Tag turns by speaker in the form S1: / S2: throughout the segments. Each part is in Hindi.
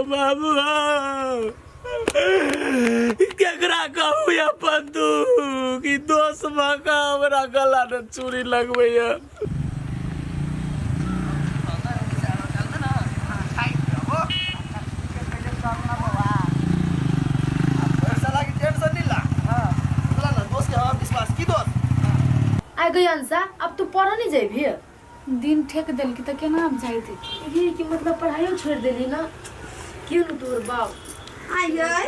S1: बाबू केकरा कहू अपन तू कि दोस्त मका हमरा गला में चूड़ी लगबैया।
S2: आ गई अंसा, अब तू पढ़ा नहीं जाइबी?
S3: दिन ठेक दिल की तो केना हम जाइते
S2: ये कि मतलब पढ़ाइयो छोड़ देली ना? क्यों न तोर बाप
S4: आयै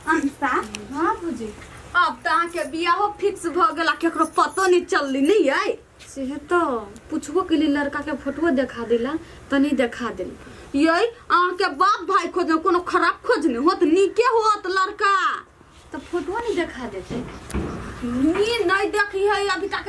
S4: अंसा।
S3: हाँ बुझी
S4: अब तो आके बियाहो फिक्स भ गेला, केकरो पतो नहीं चलली नहीं है।
S3: से तो पूछबो के लिए लड़का के फोटो देखा दिला तो नहीं देखा दिल।
S4: ये आके बाप भाई खोजने कोनो खराब खोजने होत नीके होत लड़का
S3: तो फोटो नहीं देखा देते।
S4: ये नहीं देखी है अभी तक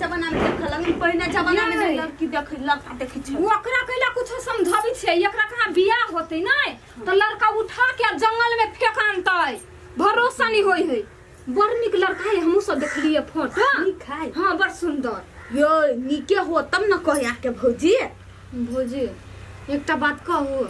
S4: जमाना में देख लगे पहले जमाना में लड़की देखी लड़का देखी छै
S5: ओकरा कैला कुछो समझाबी छै, एकरा कहाँ बियाह होते नै तो लड़का उठा के जंगल में फेंक आनतै, भरोसा नहीं होई है। बड़ निक लड़का है, हमहू सब देखलिए फोटो।
S4: निक है
S5: हाँ बड़ सुंदर।
S4: यो नीके हो तब न कह आके भौजी।
S3: भौजी एकटा बात कहू,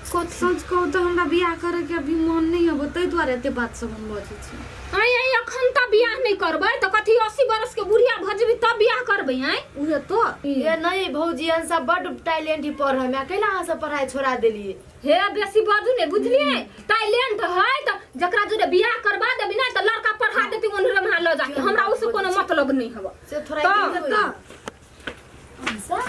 S3: कत सच कहू तो हमरा बियाह करे के अभी मन नहीं है, तै द्वारे एते बात सब हम बजै छी।
S5: आई अखन त बियाह नहीं करबै तो कथी 80 बरस के बुढ़िया भजबी तब बियाह करबै। आई
S4: उहे तो
S2: ये नहीं भौजी अंसा बड़ टैलेंट ही पढ़ है, मैं अकेला हां से पढ़ाई छोड़ा देलिए।
S5: हे बेसी बाजू ने बुझलिए, टैलेंट है तो जकरा जोरे बियाह करबा देबी ना तो लड़का पढ़ा देती ओनरे में ल जाके, हमरा उससे कोनो मतलब नहीं हबो।
S2: से थोड़ा
S5: तो
S2: अंसा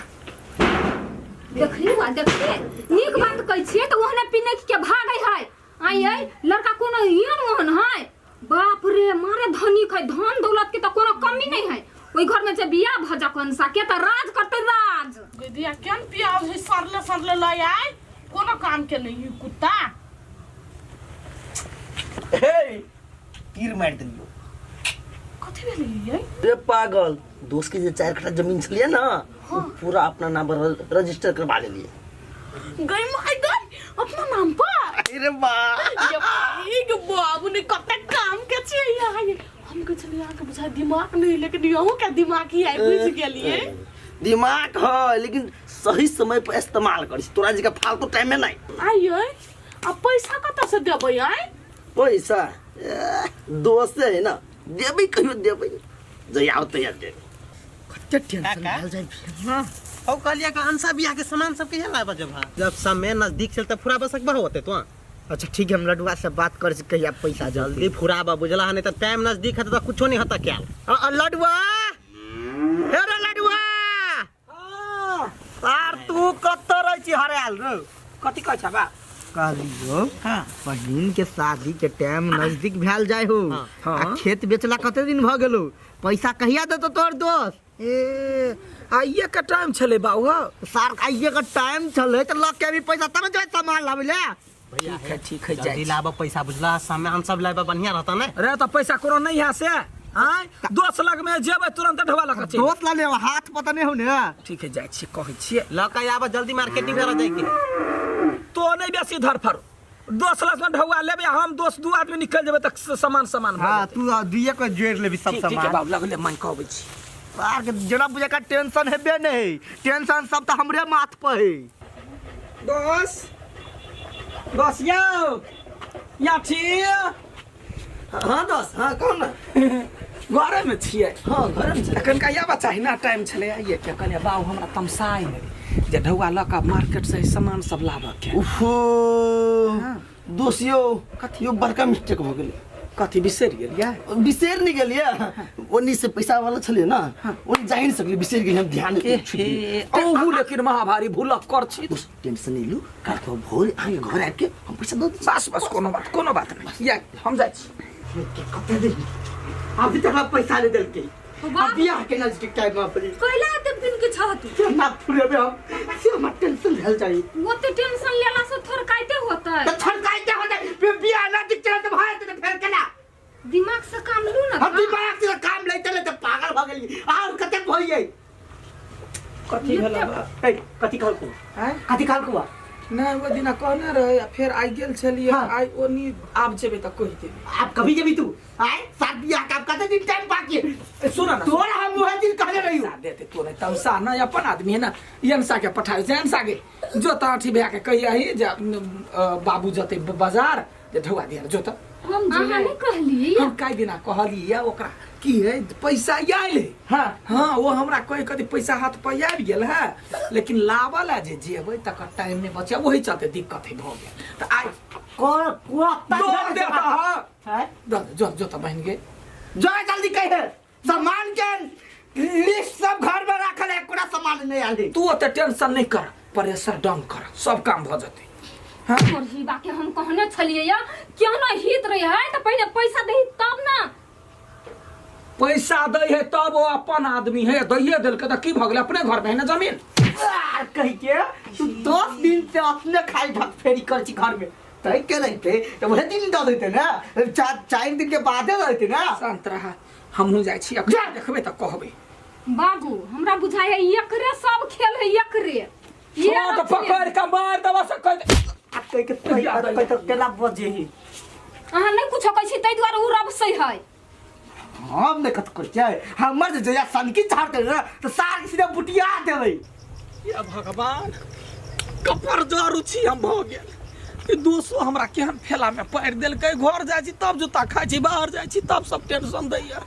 S5: देखली वा देखते नीक बात कहै छियै तो ओहने पिने के भागै है। आई लड़का कोनो एहन ओहन है, बाप रे मारे धनी है, धन दौलत के तो कोनो कमी नहीं है। ओई घर में जे बियाह भजा कंसा के तो राज करते राज।
S6: दिया केन पियाव है सरले सरले लय आय, कोनो काम के नहीं कुत्ता।
S1: हे कीर मार दियो।
S6: कथि भेलै ये?
S1: रे पागल, दोस्त के जे 4 कट्ठा जमीन छलिए ना, वो पूरा अपना नाम पर रजिस्टर करवा लेलिए।
S6: गई माय गई अपना नाम पर।
S1: अरे वाह
S6: ये भाई के बाबू ने कते काम के छै यहाँ। हम के छलिए आके बुझा दिमाग नहीं, लेकिन यहू के दिमाग ही आइ बुझ गेलिए।
S1: दिमाग है लेकिन सही समय पर इस्तेमाल करिस, तोरा जी का फालतू टाइम में नहीं।
S6: आइए अब पैसा कत से देबै? आइ
S1: पैसा दोस्त है ना, देबै कहियो देबै, जयाओ तैयार दे। कते टेंशन भेल जाय।
S7: हां औ कहलिया का अंसा बियाह के सामान सब के लाबा जब समय नजदीक चल त फुरा बसक बा होते तो।
S8: अच्छा ठीक है, हम लडुआ से बात कर से कहिया पैसा
S7: जल्दी फुराबा, बुझला नहीं तो टाइम नजदीक है तो कुछो नहीं होता क्या।
S8: लडुआ हे रे लडुआ।
S7: यार तू कत रह छी हराल रे, कथि कह छ बा?
S8: कहलियो बहिन के शादी के टाइम नजदीक भेल जाय हो। आ खेत बेचला कते दिन भ गेलो, पैसा कहिया देतो तोर दोस्त?
S1: ए आइए का टाइम चले बाबू।
S8: सार आइए का टाइम चले तो लग के भी पैसा तब जो सामान लावे ले।
S1: ठीक है
S7: जल्दी लाबा पैसा, बुझला सामान सब लाबा बढ़िया रहता ने।
S1: अरे तो पैसा करो नहीं यहाँ से आय दोस्त लग में जेबै तुरंत ढवा लगा छी।
S8: दोस्त ला ले हाथ पता नहीं हो ने।
S1: ठीक है जाय छी कहै छी
S7: लका आबा जल्दी मार्केटिंग करा जाय के।
S1: तो नहीं बेसी धर फर दोस्त लग में ढवा लेबे, हम दोस्त दू आदमी निकल जेबै तक सामान सामान।
S8: हां तू दुइये को जोड़ लेबी सब सामान।
S1: ठीक है बाबू लगले मैं कहबै छी।
S8: बार के जरा बुझे का टेंशन हेबे नहीं, टेंशन सब तो हमरे माथ पर है।
S1: दोस्त यो या छी। हाँ दोस्त हाँ कौन घरे में छिए। हाँ घरे में छिए। अखन का या बच्चा ही ना टाइम चले आइए क्या कहले बाबू हमरा तमसाई जे ढौआ लका मार्केट से सामान सब लाबा के।
S8: ओहो
S1: दोस्तियो कथियो बड़का मिस्टेक हो गेलै। कथी बिसर गेलिए? बिसर नहीं गेलिए, ओनी से पैसा वाला छलिए ना, ओनी जा ही नहीं सकली, बिसर गेली हम ध्यान ओहू लेकिन महाभारी भूलक कर छी। टेंशन नहीं लू, काल को भोर आके घर आके हम पैसा दो। बस बस कोनो बात नहीं, या हम जाय छी। कते दे अभी तक पैसा ले देल के अब बियाह के नजदीक टाइम में पड़ी
S5: कैला एते दिन के छहत
S1: के ना फुरेबे हम से हम टेंशन भेल जाई।
S5: ओते टेंशन लेला से थोड़ काइते होतै
S1: तो छड़काइते होतै बियाह नजदीक चले तो भाई तो फेर केना
S5: दिमाग से काम लू ना।
S1: हम दिमाग से काम लेते पागल भ गेली। और कते भइयै कथि भेला? ए कथि कहलको हैं? कथि कहलको?
S9: नहीं वो दिना कहने रहे फिर आई गेल छलिए
S8: हाँ।
S9: आई ओनी आब जेबे त कहि देबे
S8: आप कभी जब तू आए शादी बियाह का कते दिन टाइम बाकी है
S9: सुना ना
S8: तोरा हम वह दिन कहले रही
S9: सा देते तो नहीं तमसा ना अपन आदमी है ना यनसा के पठाए जैनसा के जो ताठी भे के कहिया ही बाबू जते बाजार जे ढवा दिया जो त
S5: हम अहाँ नहीं कहली
S9: हम काई दिना कहलिए ओकरा की है पैसा आइले
S8: हां
S9: हाँ वो हमरा कोई कदी पैसा हाथ पर आबि गेल है लेकिन लावल है जे जेबै तक टाइम में बचे वही चलते दिक्कत है भ गेल त आई
S8: को
S9: दो देता है
S8: है
S9: जो जो त बहन गे
S8: जो जल्दी कहे सामान के लिस्ट सब घर में रखल है कोना सामान नहीं आले
S9: तू ओते टेंशन नहीं कर प्रेशर डाउन कर सब काम भ जते
S5: और ही बाकी हम कहने छलिए या क्यों ना हित रहे है तो पहले पैसा दे तब ना
S9: पैसा दे है तब वो अपन आदमी है दैये दिल के त की भ गेल अपने घर में है ना जमीन
S8: कह के तू 10 दिन से अपने खाई ढक फेरी कर छी घर में तय के रहते तो वह दिन दे देते ना 4 दिन के बाद दे देते ना
S9: शांत रहा हमहू जाय छी अखन देखबे त कहबे
S5: बाबू हमरा बुझाय है एकरे सब खेल है एकरे
S9: छोट पकड़ के मार दवा से कह
S8: कह के तो केला बजे ही
S5: अहाँ नहीं कुछ कहै छी तै द्वारा उ रब सही है
S8: हम ने कत कर जाए हमर जे जया सनकी झाड़ते ना तो सार के सीधा बुटिया देबै
S9: या भगवान कपर जरू छी हम भ गेल ई दोसो हमरा केहन फेला में पैर देल के घर जाय छी तब जूता खाय छी बाहर जाय छी तब सब टेंशन दैया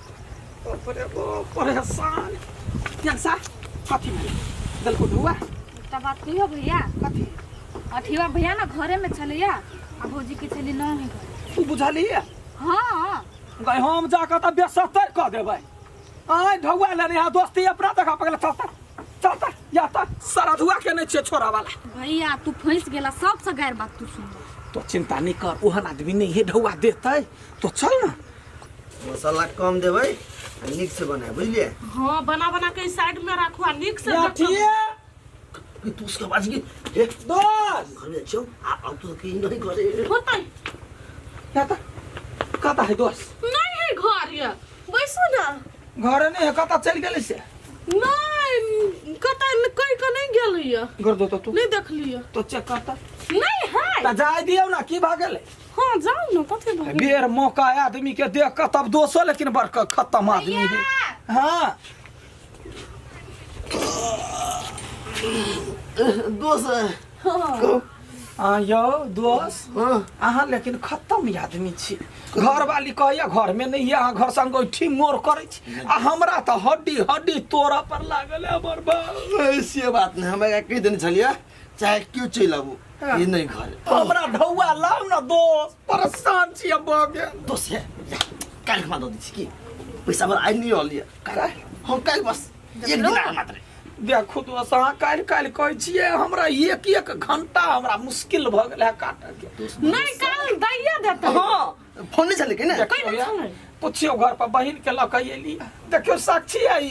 S9: बाप रे बाप परेशान कैसा कथी दिल को हुआ
S3: एकटा बात कहियो भैया
S9: कथी
S3: अठिवा भैया ना घरे में छलैया आ भौजी के छली न है घर
S9: तू बुझलिए
S3: हां
S9: गई हम जाकर त बेसतर क देबै आय ढौआ लेने यहाँ दोस्ती अपना देखा पगला चलता चलता या त सारा धुआ के नहीं छे छोरा वाला
S3: भैया तू फंस गेला सब से गैर बात तू सुन
S9: तो चिंता नहीं कर ओहन आदमी नहीं है ढौआ देते तो चल ना
S1: मसाला कम देबै निक से बनाए बुझलिए
S6: हाँ बना बना के साइड में रखो आ निक से
S9: या
S6: रखो।
S1: कि तू उसके बाद की ए
S9: दोस्त
S1: घर में चो आप तो कहीं नहीं करे
S6: होता है
S9: या त कता है दोस्त
S6: नहीं है घर ये बैसो ना
S9: घर नहीं है कता चल गेले से
S6: नहीं कता कहीं का नहीं गेल ये
S9: कर दो तो तू
S6: नहीं देख लिया
S9: तो चेक करता
S6: नहीं है
S9: त जाय दियो ना की भागले
S6: हाँ जाओ ना कथे भाई
S9: बेर मौका आदमी के देख के तब दोसो लेकिन बड़का खत्म आदमी है हाँ
S1: दोस्त
S9: यो दोस्त
S1: हाँ
S9: अहाँ लेकिन खत्म आदमी छी घर वाली कहैया घर में नहीं है अहाँ घर संग गोइठी मोर करे छी आ हमरा त हड्डी हड्डी तोरा पर लागल है हमर बा
S1: ऐसी बात नहीं हमें कह देने चलिए चाहे क्यों चल आबू ये नहीं घर
S9: हमरा ढौआ लाउ न दोस्त परेशान छी अब भ गेल
S1: दोस्त है कल खमा दो दी की पैसा पर आई नहीं हो लिया कल हम कल बस एक दिन आए मात्र
S9: देखो दोस्त अहाँ काल्हि काल्हि कहै छियै हमरा एक एक घंटा हमरा मुश्किल भ गेल है काटऽ के
S6: नहीं कल दैया देता
S9: हाँ
S1: फोन नहीं चले के ना
S9: देखियो यार, पुछियो घर पर बहिन के लऽ कऽ एली देखियो साक्षी आई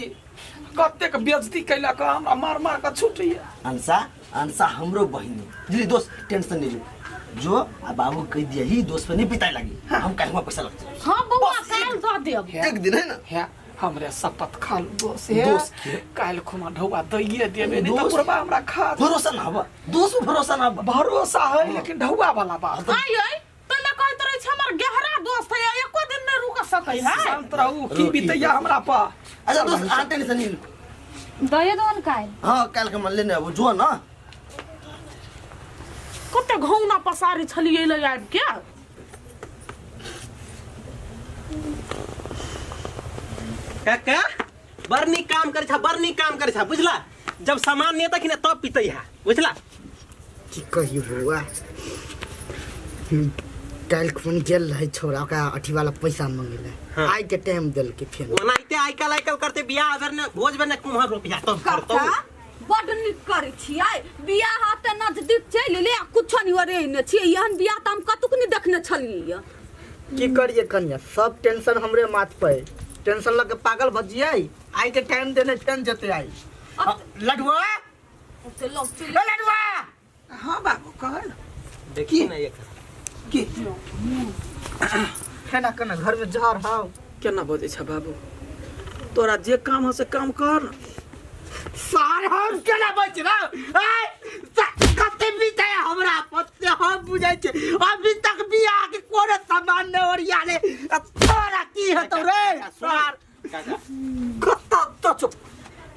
S9: कतेक बेइज्जती कैला का हमरा मार मार के छुटिए
S1: अंसा अंसा हमरो बहिनी जी दोस्त टेंशन नहीं लो जो आ बाबू कह दिया ही दोस्त पे नहीं पिटाई लगी हम कल में पैसा लगता
S6: हाँ बउआ कल दो देब
S1: एक दिन है ना
S9: है हमरे शपथ खा लो दोस्त है
S1: दोस्त के?
S9: काल्हि खुमा ढौआ दैये देबे नहीं त
S1: दोस्त?
S9: पुरबा हमरा खा
S1: भरोसा ना हवा दोस्त पे भरोसा ना हवा
S9: भरोसा है लेकिन ढौआ वाला बात
S6: आई आई तो ना कहत रहे छ हमर गहरा दोस्त है एको दिन न रुक सकै है
S9: शांत रहू की बीतैया हमरा पर
S1: अच्छा दोस्त आ टेंशन नहीं लो
S3: दये दोन काय
S1: हाँ कल के मन लेने अब जो ना
S6: कते घौना पसारी छलिए ले आबि के
S7: काका बड़ नीक काम करे छा बड़ नीक काम करे छा बुझला जब सामान नहीं तखने तब पीते है बुझला
S8: की कही हुआ कल फोन गेल रहे छोरा का अठी वाला पैसा मांगे
S7: हाँ।
S8: आई के टाइम दिल के फिर
S7: ओनाइते आइकाल करते बियाह अगर ने भोज बने कुम्हार रुपया तब करतो
S4: बड नीक करे छियै बियाह हाथ नजदीक चलि ले कुछो नहीं ओरे ने छियै एहन बियाह त हम कतुक नहीं देखने छलियै
S8: की करिए कन्या सब टेंशन हमरे माथ पे टेंशन लग के पागल भजिए आई के टाइम देने टेन जते आई लडुआ
S4: से लोग चलि
S8: लडुआ
S9: हां बाबू कह न
S7: देखी ना एक
S9: की
S8: है ना कना घर में जहर हाउ
S9: केना बजै छ बाबू तोरा जे काम है से काम कर
S8: सार हम केना बच रहा कते बीते हमरे जाए छे अभी तक बियाह के कोरे सामान न ओरिया ले तोरा की हतो रे सार कत्ता तो चुप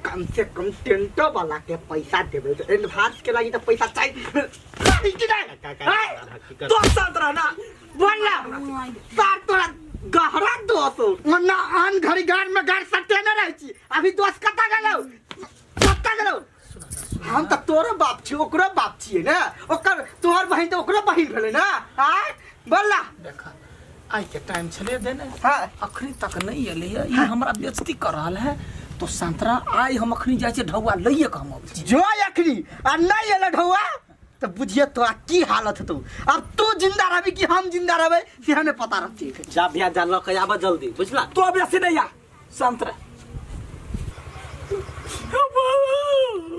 S8: कम से कम टेंटो वाला के पैसा देबे तो एडवांस के लागि तो पैसा चाहिए कहीं की नहीं तो शांत रहना बोलना सार तोरा गहरा दोस्त वरना आन घड़ी गाड़ में गाड़ सकते न रही छी अभी दोस्त कता गेलो हम तो तोरो बाप छी ओकरो बाप छिए ना ओकर तोहर बहिन तो ओकरो बहिन भेले ना हां बोलला
S9: देखा आई के टाइम चले देने
S8: हां
S9: अखनी तक नहीं एले है ये हमरा बेइज्जती कर रहल है तो संतरा आई हम अखनी जाय छै ढौआ लइए के हम आबै छी
S8: जो अखनी आ नहीं एले ढौआ तो बुझिए तोरा की हालत हेतौ अब तू जिंदा रहबी कि हम जिंदा रहबै से हमें पता रहती है
S7: जा भैया जा ल के आबा जल्दी बुझला
S9: तो अब ऐसे नहीं आ संतरा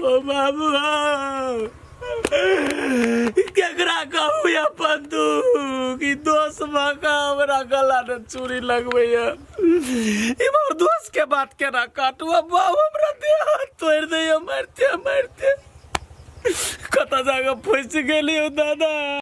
S9: ओ बाबू केकरा कहू या पंतु कि दोस्त मका हमरा गला ने चूड़ी लगबैया इमर दोस्त के बात केना काटू अब हमरा देह तोड़ दैया मारते कता जगह फंस गेलियो दादा।